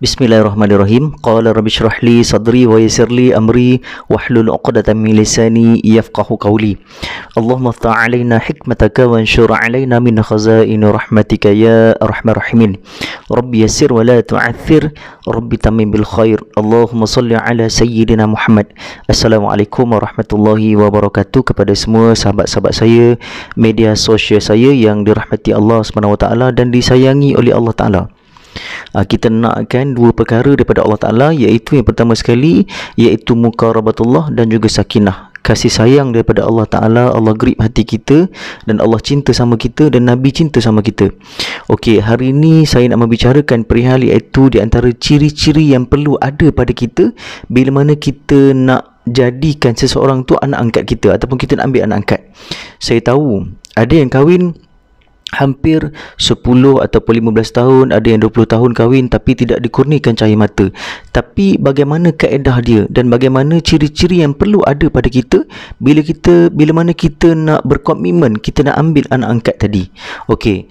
Bismillahirrahmanirrahim. Qala rabbi shrah li sadri wa yassir li amri wahlul 'uqdatam min lisani yafqahu qawli. Allahumma iftah 'alaina hikmataka wa anshur 'alaina min khazain rahmatika ya arhamar rahimin. Rabbi yassir wa la tu'aththir, rabbi tammim bil khair. Allahumma salli 'ala sayyidina Muhammad. Assalamualaikum warahmatullahi wabarakatuh kepada semua sahabat-sahabat saya, media sosial saya yang dirahmati Allah SWT dan disayangi oleh Allah Taala. Kita nakkan dua perkara daripada Allah Ta'ala, iaitu yang pertama sekali iaitu mukarabatullah dan juga sakinah, kasih sayang daripada Allah Ta'ala. Allah grip hati kita dan Allah cinta sama kita dan Nabi cinta sama kita. Okey, hari ini saya nak membicarakan perihal iaitu di antara ciri-ciri yang perlu ada pada kita bila mana kita nak jadikan seseorang tu anak angkat kita ataupun kita nak ambil anak angkat. Saya tahu ada yang kahwin hampir 10 ataupun 15 tahun, ada yang 20 tahun kahwin tapi tidak dikurniakan cahaya mata. Tapi bagaimana kaedah dia dan bagaimana ciri-ciri yang perlu ada pada kita bila mana kita nak berkomitmen, kita nak ambil anak angkat tadi. Okey.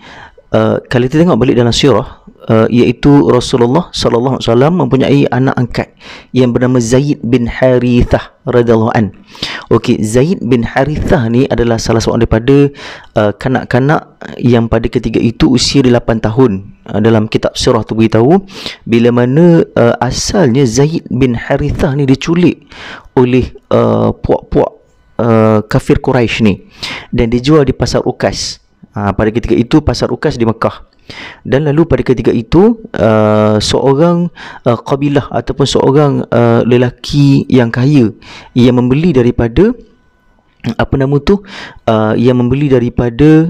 Kalau kita tengok balik dalam sirah, iaitu Rasulullah sallallahu alaihi wasallam mempunyai anak angkat yang bernama Zaid bin Harithah radhiyallahu an. Okey, Zaid bin Harithah ni adalah salah seorang daripada kanak-kanak yang pada ketika itu usia dia 8 tahun. Dalam kitab sirah tu beritahu bila mana asalnya Zaid bin Harithah ni diculik oleh puak-puak kafir Quraisy ni dan dijual di pasar Ukas. Pada ketika itu pasar Ukas di Mekah. Dan lalu pada ketika itu seorang kabilah ataupun seorang lelaki yang kaya yang membeli daripada yang membeli daripada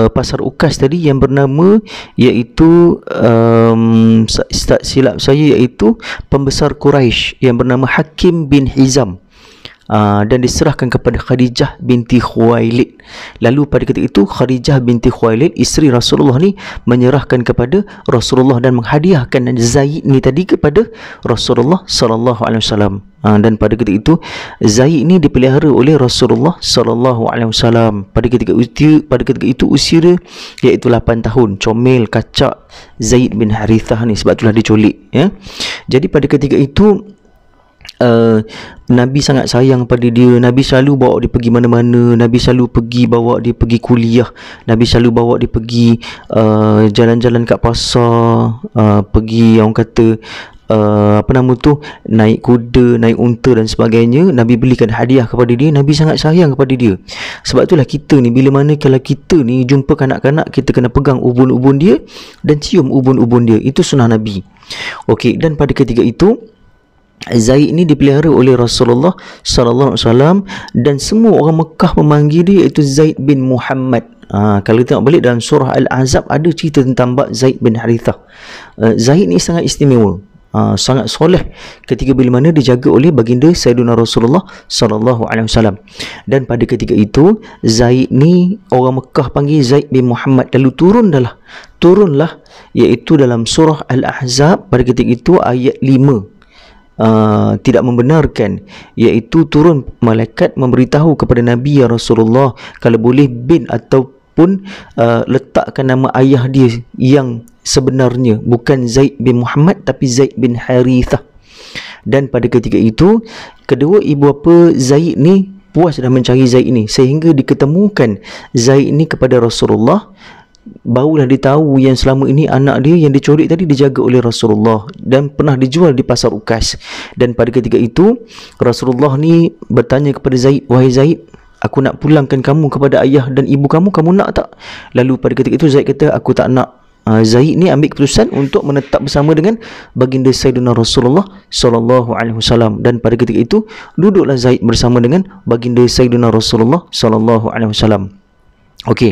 pasar Ukas tadi yang bernama iaitu silap saya iaitu pembesar Quraisy yang bernama Hakim bin Hizam. Dan diserahkan kepada Khadijah binti Khuwailid. Lalu pada ketika itu Khadijah binti Khuwailid, isteri Rasulullah ni, menyerahkan kepada Rasulullah dan menghadiahkan Zaid ni tadi kepada Rasulullah sallallahu alaihi wasallam. Dan pada ketika itu Zaid ni dipelihara oleh Rasulullah sallallahu alaihi wasallam. Pada ketika itu usia dia iaitu 8 tahun. Comel kacak Zaid bin Harithah ni, sebab itulah diculik, ya. Jadi pada ketika itu Nabi sangat sayang pada dia. Nabi selalu bawa dia pergi mana-mana. Nabi selalu bawa dia pergi kuliah. Nabi selalu bawa dia pergi jalan-jalan kat pasar, pergi orang kata naik kuda, naik unta dan sebagainya. Nabi belikan hadiah kepada dia. Nabi sangat sayang kepada dia. Sebab itulah kita ni, bila mana kalau kita ni jumpa kanak-kanak, kita kena pegang ubun-ubun dia dan cium ubun-ubun dia. Itu sunnah Nabi. Okey, dan pada ketika itu Zaid ni dipelihara oleh Rasulullah sallallahu alaihi wasallam dan semua orang Mekah memanggil dia iaitu Zaid bin Muhammad. Kalau kita tengok balik dalam surah Al-Ahzab ada cerita tentang bab Zaid bin Harithah. Zaid ni sangat istimewa, sangat soleh ketika bila mana dijaga oleh baginda Sayyidina Rasulullah sallallahu alaihi wasallam. Dan pada ketika itu Zaid ni orang Mekah panggil Zaid bin Muhammad. Lalu turunlah iaitu dalam surah Al-Ahzab pada ketika itu ayat 5. Tidak membenarkan, iaitu turun malaikat memberitahu kepada Nabi ya Rasulullah kalau boleh bin ataupun letakkan nama ayah dia yang sebenarnya, bukan Zaid bin Muhammad tapi Zaid bin Harithah. Dan pada ketika itu kedua ibu bapa Zaid ni puas dah mencari Zaid ni sehingga diketemukan Zaid ni kepada Rasulullah. Barulah ditahu yang selama ini anak dia yang diculik tadi dijaga oleh Rasulullah dan pernah dijual di pasar Ukas. Dan pada ketika itu Rasulullah ni bertanya kepada Zaid, "Wahai Zaid, aku nak pulangkan kamu kepada ayah dan ibu kamu, kamu nak tak?" Lalu pada ketika itu Zaid kata, "Aku tak nak." Zaid ni ambil keputusan untuk menetap bersama dengan baginda Sayyidina Rasulullah sallallahu alaihi wasallam. Dan pada ketika itu duduklah Zaid bersama dengan baginda Sayyidina Rasulullah sallallahu alaihi wasallam. Okey,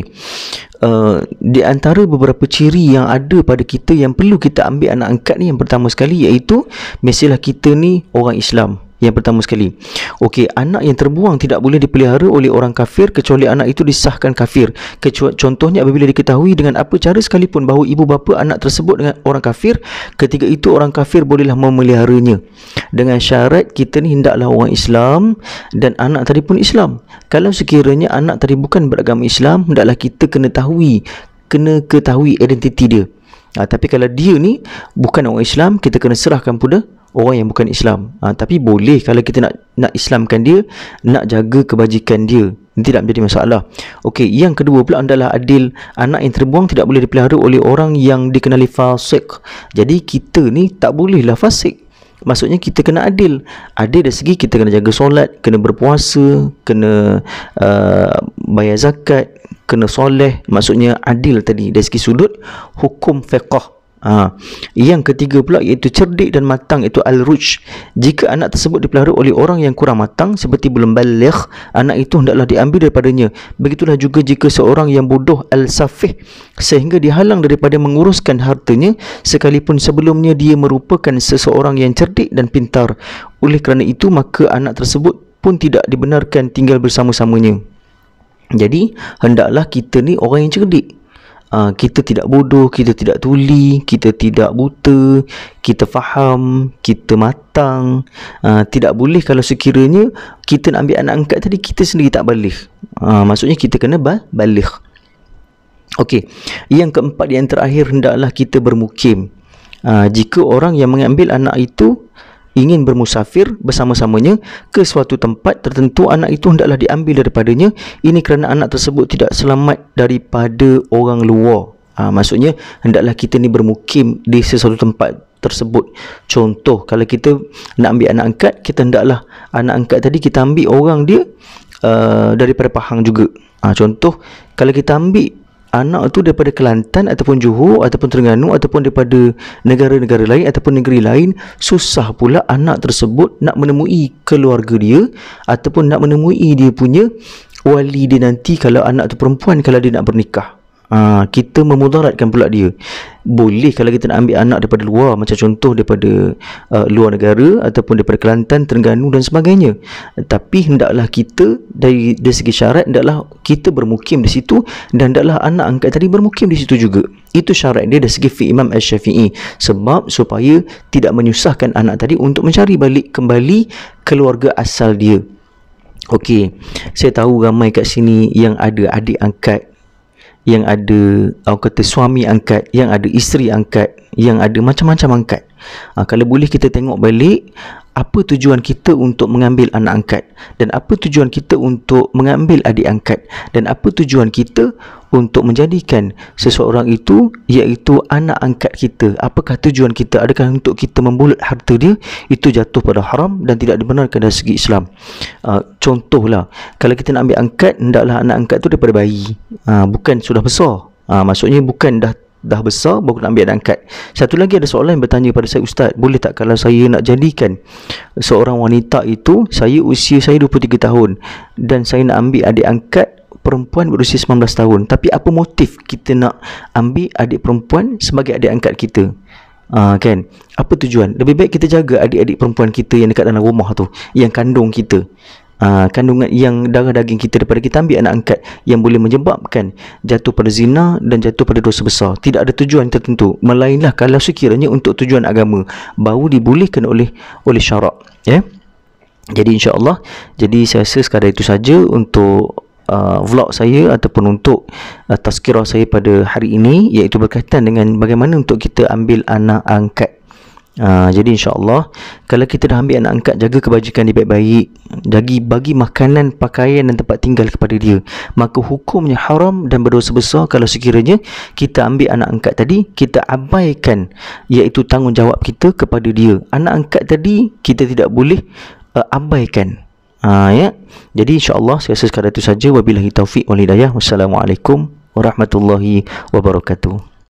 di antara beberapa ciri yang ada pada kita yang perlu kita ambil anak angkat ni, yang pertama sekali iaitu mestilah kita ni orang Islam. Yang pertama sekali, okey, anak yang terbuang tidak boleh dipelihara oleh orang kafir kecuali anak itu disahkan kafir. Contohnya apabila diketahui dengan apa cara sekalipun bahawa ibu bapa anak tersebut dengan orang kafir, ketika itu orang kafir bolehlah memeliharanya. Dengan syarat kita ni hendaklah orang Islam dan anak tadi pun Islam. Kalau sekiranya anak tadi bukan beragama Islam, hendaklah kita kena ketahui identiti dia. Tapi kalau dia ni bukan orang Islam, kita kena serahkan pada orang yang bukan Islam. Tapi boleh kalau kita nak Islamkan dia, nak jaga kebajikan dia, tidak menjadi masalah. Okey, yang kedua pula adalah adil. Anak yang terbuang tidak boleh dipelihara oleh orang yang dikenali fasik. Jadi kita ni tak bolehlah fasik. Maksudnya kita kena adil. Adil dari segi kita kena jaga solat, kena berpuasa, kena bayar zakat, kena soleh. Maksudnya adil tadi dari segi sudut hukum fiqh. Yang ketiga pula iaitu cerdik dan matang, iaitu al-rushd. Jika anak tersebut dipelihara oleh orang yang kurang matang seperti belum baligh, anak itu hendaklah diambil daripadanya. Begitulah juga jika seorang yang bodoh al-safih sehingga dihalang daripada menguruskan hartanya sekalipun sebelumnya dia merupakan seseorang yang cerdik dan pintar. Oleh kerana itu maka anak tersebut pun tidak dibenarkan tinggal bersama-samanya. Jadi hendaklah kita ni orang yang cerdik. Kita tidak bodoh, kita tidak tuli, kita tidak buta, kita faham, kita matang. Tidak boleh kalau sekiranya kita nak ambil anak angkat tadi, kita sendiri tak balik. Maksudnya kita kena balik. Okey, yang keempat yang terakhir, hendaklah kita bermukim. Jika orang yang mengambil anak itu ingin bermusafir bersama-samanya ke suatu tempat tertentu, anak itu hendaklah diambil daripadanya. Ini kerana anak tersebut tidak selamat daripada orang luar. Maksudnya hendaklah kita ni bermukim di sesuatu tempat tersebut. Contoh, kalau kita nak ambil anak angkat, kita hendaklah anak angkat tadi kita ambil orang dia daripada Pahang juga. Contoh, kalau kita ambil anak tu daripada Kelantan ataupun Johor ataupun Terengganu ataupun daripada negara-negara lain ataupun negeri lain, susah pula anak tersebut nak menemui keluarga dia ataupun nak menemui dia punya wali dia nanti kalau anak tu perempuan, kalau dia nak bernikah. Kita memudaratkan pula dia. Boleh kalau kita nak ambil anak daripada luar, macam contoh daripada luar negara ataupun daripada Kelantan, Terengganu dan sebagainya. Tapi hendaklah kita dari segi syarat, hendaklah kita bermukim di situ dan hendaklah anak angkat tadi bermukim di situ juga. Itu syarat dia dari segi fiqh Imam Asy-Syafi'i, sebab supaya tidak menyusahkan anak tadi untuk mencari balik kembali keluarga asal dia. Okey, saya tahu ramai kat sini yang ada adik angkat, yang ada kata suami angkat, yang ada isteri angkat, yang ada macam-macam angkat. Kalau boleh kita tengok balik apa tujuan kita untuk mengambil anak angkat, dan apa tujuan kita untuk mengambil adik angkat, dan apa tujuan kita untuk menjadikan seseorang itu iaitu anak angkat kita. Apakah tujuan kita? Adakah untuk kita membulut harta dia? Itu jatuh pada haram dan tidak dibenarkan dari segi Islam. Contohlah, kalau kita nak ambil angkat, hendaklah anak angkat tu daripada bayi, bukan sudah besar. Maksudnya bukan dah besar baru nak ambil anak angkat. Satu lagi, ada soalan yang bertanya pada saya, Ustaz, boleh tak kalau saya nak jadikan seorang wanita itu, usia saya 23 tahun dan saya nak ambil adik angkat perempuan berusia 19 tahun, tapi apa motif kita nak ambil adik perempuan sebagai adik angkat kita? Kan? Apa tujuan? Lebih baik kita jaga adik-adik perempuan kita yang dekat dalam rumah tu, yang kandung kita, kandungan yang darah daging kita, daripada kita ambil anak angkat yang boleh menyebabkan jatuh pada zina dan jatuh pada dosa besar. Tidak ada tujuan tertentu, melainlah kalau sekiranya untuk tujuan agama, baru dibolehkan oleh syarak, ya. Jadi insya-Allah, jadi saya rasa sekadar itu saja untuk vlog saya ataupun untuk tazkirah saya pada hari ini, iaitu berkaitan dengan bagaimana untuk kita ambil anak angkat. Jadi insya-Allah, kalau kita dah ambil anak angkat, jaga kebajikan dia baik-baik, bagi makanan, pakaian dan tempat tinggal kepada dia, maka hukumnya haram dan berdosa besar kalau sekiranya kita ambil anak angkat tadi, kita abaikan iaitu tanggungjawab kita kepada dia. Anak angkat tadi kita tidak boleh abaikan. Ya. Jadi insya-Allah saya rasa sekadar itu saja. Wabillahi taufiq wal hidayah. Wassalamualaikum warahmatullahi wabarakatuh.